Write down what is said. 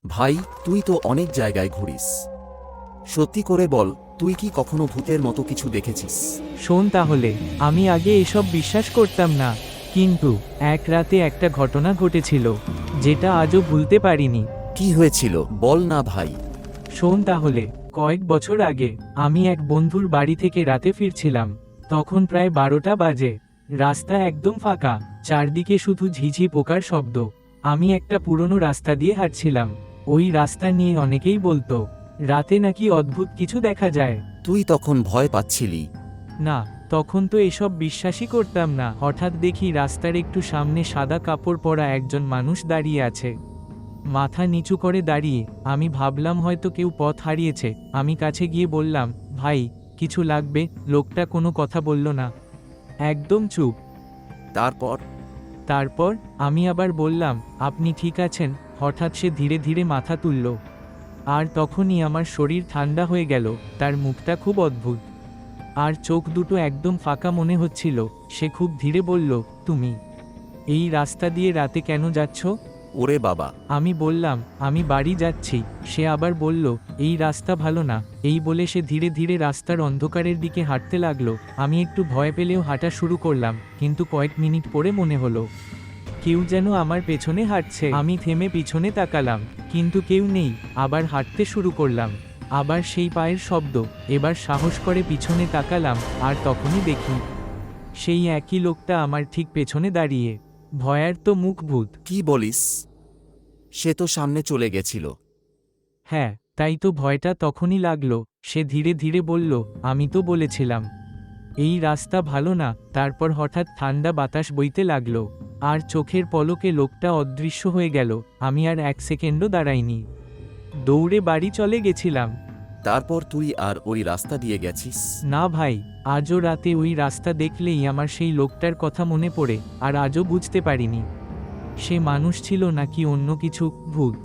ভাই, তুই তো অনেক জায়গায় ঘুরিস। সত্যি করে বল, তুই কি কখনো ভূতের মতো কিছু দেখেছিস? শোন তাহলে, আমি আগে এসব বিশ্বাস করতাম না, কিন্তু এক রাতে একটা ঘটনা ঘটেছিল যেটা আজও ভুলতে পারিনি। কি হয়েছিল বল না ভাই। শোন তাহলে, কয়েক বছর আগে আমি এক বন্ধুর বাড়ি থেকে রাতে ফিরছিলাম। তখন প্রায় 12টা বাজে। রাস্তা একদম ফাঁকা, চারদিকে শুধু ঝিঝি পোকার শব্দ। আমি একটা পুরনো রাস্তা দিয়ে হাঁটছিলাম। ওই রাস্তা নিয়ে অনেকেই বলতো রাতে নাকি অদ্ভুত কিছু দেখা যায়। তুই তখন ভয় পাচ্ছিলি? না, তখন তো এসব বিশ্বাসই করতাম না। হঠাৎ দেখি রাস্তার একটু সামনে সাদা কাপড় পরা একজন মানুষ দাঁড়িয়ে আছে, মাথা নিচু করে দাঁড়িয়ে। আমি ভাবলাম হয়তো কেউ পথ হারিয়েছে। আমি কাছে গিয়ে বললাম, ভাই, কিছু লাগবে? লোকটা কোনো কথা বলল না, একদম চুপ। তারপর? তারপর আমি আবার বললাম, আপনি ঠিক আছেন? হঠাৎ সে ধীরে ধীরে মাথা তুলল, আর তখনই আমার শরীর ঠান্ডা হয়ে গেল। তার মুখটা খুব অদ্ভুত, আর চোখ দুটো একদম ফাঁকা মনে হচ্ছিল। সে খুব ধীরে বলল, তুমি এই রাস্তা দিয়ে রাতে কেন যাচ্ছ? ওরে বাবা! আমি বললাম, আমি বাড়ি যাচ্ছি। সে আবার বলল, এই রাস্তা ভালো না। এই বলে সে ধীরে ধীরে রাস্তার অন্ধকারের দিকে হাঁটতে লাগলো। আমি একটু ভয় পেলেও হাঁটা শুরু করলাম, কিন্তু কয়েক মিনিট পরে মনে হলো কেউ যেন আমার পেছনে হাঁটছে। আমি থেমে পিছনে তাকালাম, কিন্তু কেউ নেই। আবার হাঁটতে শুরু করলাম, আবার সেই পায়ের শব্দ। এবার সাহস করে পিছনে তাকালাম, আর তখনই দেখি সেই একই লোকটা আমার ঠিক পেছনে দাঁড়িয়ে। ভয়ার তো মুখ ভূত। কি বলিস? সে তো সামনে চলে গেছিল। হ্যাঁ, তাই তো ভয়টা তখনই লাগলো। সে ধীরে ধীরে বলল, আমি তো বলেছিলাম এই রাস্তা ভালো না। তারপর হঠাৎ ঠান্ডা বাতাস বইতে লাগলো, আর চোখের পলকে লোকটা অদৃশ্য হয়ে গেল। আমি আর এক সেকেন্ডও দাঁড়াইনি, দৌড়ে বাড়ি চলে গেছিলাম। তারপর তুই আর ওই রাস্তা দিয়ে গেছিস? না ভাই, আজও রাতে ওই রাস্তা দেখলেই আমার সেই লোকটার কথা মনে পড়ে, আর আজও বুঝতে পারিনি সে মানুষ ছিল নাকি অন্য কিছু, ভূত।